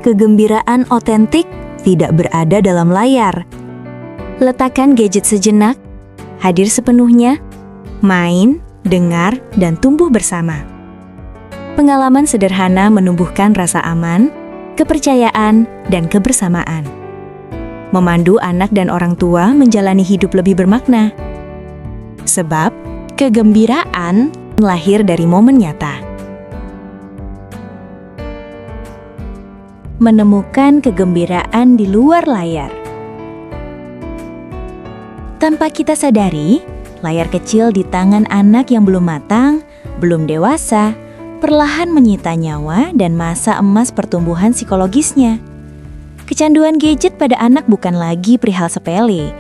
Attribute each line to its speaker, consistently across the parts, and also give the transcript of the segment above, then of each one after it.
Speaker 1: Kegembiraan otentik tidak berada dalam layar. Letakkan gadget sejenak, hadir sepenuhnya, main, dengar, dan tumbuh bersama. Pengalaman sederhana menumbuhkan rasa aman, kepercayaan, dan kebersamaan. Memandu anak dan orang tua menjalani hidup lebih bermakna. Sebab, kegembiraan lahir dari momen nyata. Menemukan kegembiraan di luar layar. Tanpa kita sadari, layar kecil di tangan anak yang belum matang, belum dewasa, perlahan menyita nyawa dan masa emas pertumbuhan psikologisnya. Kecanduan gadget pada anak bukan lagi perihal sepele.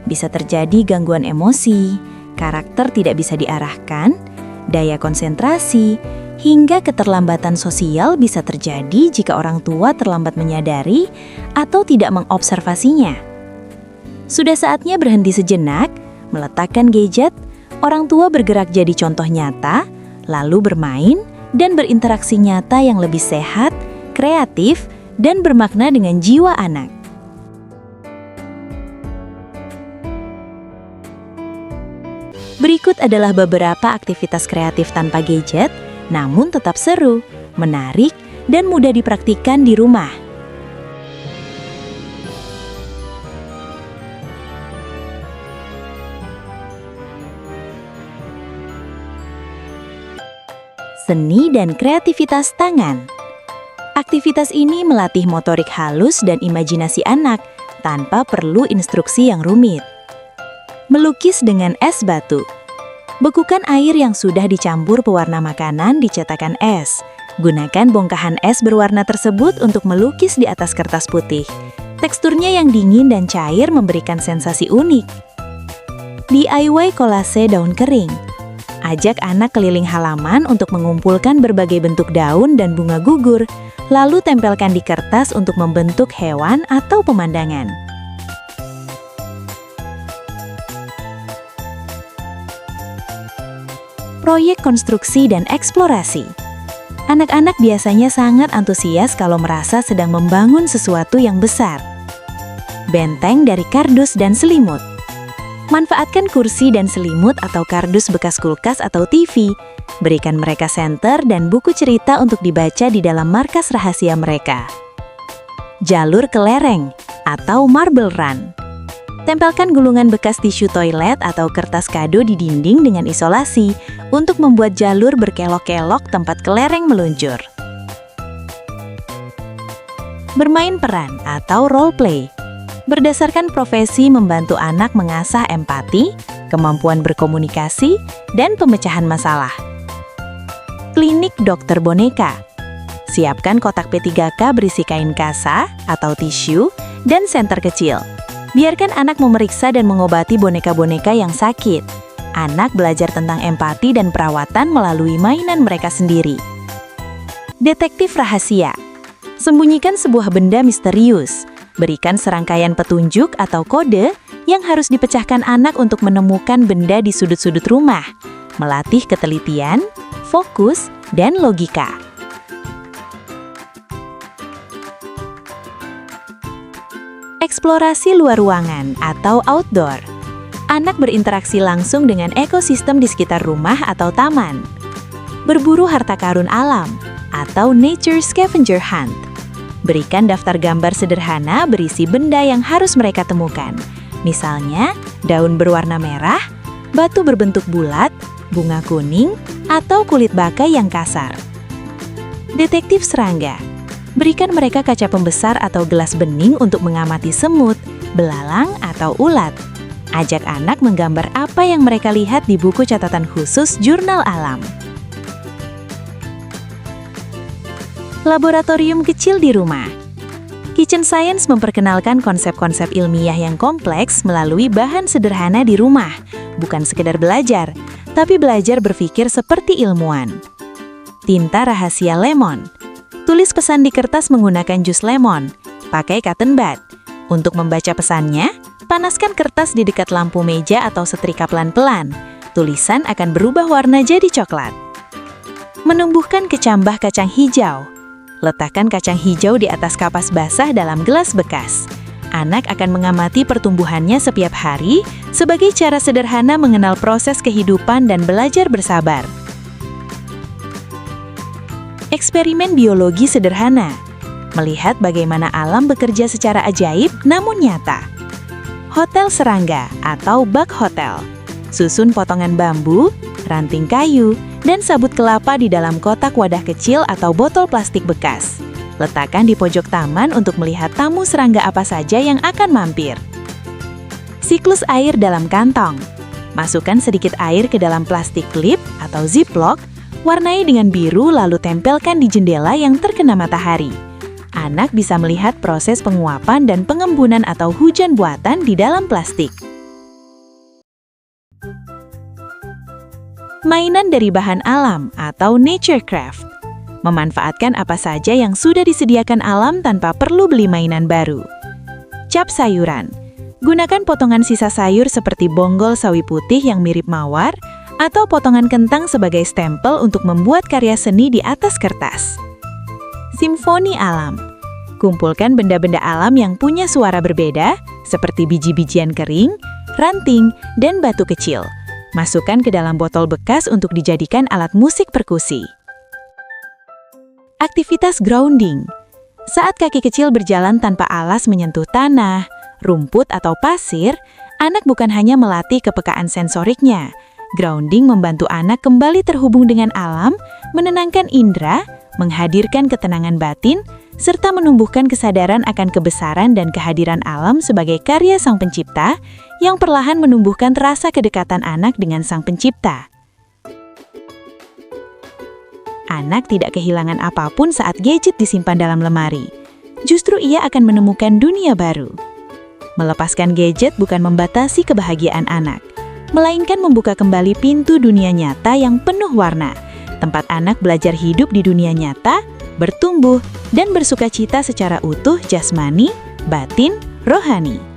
Speaker 1: Bisa terjadi gangguan emosi, karakter tidak bisa diarahkan, daya konsentrasi, hingga keterlambatan sosial bisa terjadi jika orang tua terlambat menyadari atau tidak mengobservasinya. Sudah saatnya berhenti sejenak, meletakkan gadget, orang tua bergerak jadi contoh nyata, lalu bermain dan berinteraksi nyata yang lebih sehat, kreatif, dan bermakna dengan jiwa anak. Berikut adalah beberapa aktivitas kreatif tanpa gadget, namun tetap seru, menarik, dan mudah dipraktikkan di rumah. Seni dan kreativitas tangan. Aktivitas ini melatih motorik halus dan imajinasi anak tanpa perlu instruksi yang rumit. Melukis dengan es batu. Bekukan air yang sudah dicampur pewarna makanan di cetakan es. Gunakan bongkahan es berwarna tersebut untuk melukis di atas kertas putih. Teksturnya yang dingin dan cair memberikan sensasi unik. DIY kolase daun kering. Ajak anak keliling halaman untuk mengumpulkan berbagai bentuk daun dan bunga gugur, lalu tempelkan di kertas untuk membentuk hewan atau pemandangan. Proyek konstruksi dan eksplorasi. Anak-anak biasanya sangat antusias kalau merasa sedang membangun sesuatu yang besar. Benteng dari kardus dan selimut. Manfaatkan kursi dan selimut atau kardus bekas kulkas atau TV. Berikan mereka senter dan buku cerita untuk dibaca di dalam markas rahasia mereka. Jalur kelereng atau marble run. Tempelkan gulungan bekas tisu toilet atau kertas kado di dinding dengan isolasi untuk membuat jalur berkelok-kelok tempat kelereng meluncur. Bermain peran atau role play. Berdasarkan profesi membantu anak mengasah empati, kemampuan berkomunikasi, dan pemecahan masalah. Klinik dokter boneka. Siapkan kotak P3K berisi kain kasa atau tisu dan senter kecil. Biarkan anak memeriksa dan mengobati boneka-boneka yang sakit. Anak belajar tentang empati dan perawatan melalui mainan mereka sendiri. Detektif rahasia. Sembunyikan sebuah benda misterius. Berikan serangkaian petunjuk atau kode yang harus dipecahkan anak untuk menemukan benda di sudut-sudut rumah. Melatih ketelitian, fokus, dan logika. Eksplorasi luar ruangan atau outdoor. Anak berinteraksi langsung dengan ekosistem di sekitar rumah atau taman. Berburu harta karun alam atau nature scavenger hunt. Berikan daftar gambar sederhana berisi benda yang harus mereka temukan. Misalnya, daun berwarna merah, batu berbentuk bulat, bunga kuning, atau kulit baka yang kasar. Detektif serangga. Berikan mereka kaca pembesar atau gelas bening untuk mengamati semut, belalang, atau ulat. Ajak anak menggambar apa yang mereka lihat di buku catatan khusus jurnal alam. Laboratorium kecil di rumah. Kitchen Science memperkenalkan konsep-konsep ilmiah yang kompleks melalui bahan sederhana di rumah. Bukan sekedar belajar, tapi belajar berpikir seperti ilmuwan. Tinta rahasia lemon. Tulis pesan di kertas menggunakan jus lemon. Pakai cotton bud. Untuk membaca pesannya, panaskan kertas di dekat lampu meja atau setrika pelan-pelan. Tulisan akan berubah warna jadi coklat. Menumbuhkan kecambah kacang hijau. Letakkan kacang hijau di atas kapas basah dalam gelas bekas. Anak akan mengamati pertumbuhannya setiap hari sebagai cara sederhana mengenal proses kehidupan dan belajar bersabar. Eksperimen biologi sederhana. Melihat bagaimana alam bekerja secara ajaib namun nyata. Hotel serangga atau bug hotel. Susun potongan bambu, ranting kayu, dan sabut kelapa di dalam kotak wadah kecil atau botol plastik bekas. Letakkan di pojok taman untuk melihat tamu serangga apa saja yang akan mampir. Siklus air dalam kantong. Masukkan sedikit air ke dalam plastik klip atau ziplock, warnai dengan biru lalu tempelkan di jendela yang terkena matahari. Anak bisa melihat proses penguapan dan pengembunan atau hujan buatan di dalam plastik. Mainan dari bahan alam atau nature craft. Memanfaatkan apa saja yang sudah disediakan alam tanpa perlu beli mainan baru. Cap sayuran. Gunakan potongan sisa sayur seperti bonggol sawi putih yang mirip mawar atau potongan kentang sebagai stempel untuk membuat karya seni di atas kertas. Simfoni alam. Kumpulkan benda-benda alam yang punya suara berbeda, seperti biji-bijian kering, ranting, dan batu kecil. Masukkan ke dalam botol bekas untuk dijadikan alat musik perkusi. Aktivitas grounding. Saat kaki kecil berjalan tanpa alas menyentuh tanah, rumput, atau pasir, anak bukan hanya melatih kepekaan sensoriknya. Grounding membantu anak kembali terhubung dengan alam, menenangkan indera, menghadirkan ketenangan batin, serta menumbuhkan kesadaran akan kebesaran dan kehadiran alam sebagai karya Sang Pencipta yang perlahan menumbuhkan rasa kedekatan anak dengan Sang Pencipta. Anak tidak kehilangan apapun saat gadget disimpan dalam lemari. Justru ia akan menemukan dunia baru. Melepaskan gadget bukan membatasi kebahagiaan anak, melainkan membuka kembali pintu dunia nyata yang penuh warna, tempat anak belajar hidup di dunia nyata, bertumbuh, dan bersukacita secara utuh jasmani, batin, rohani.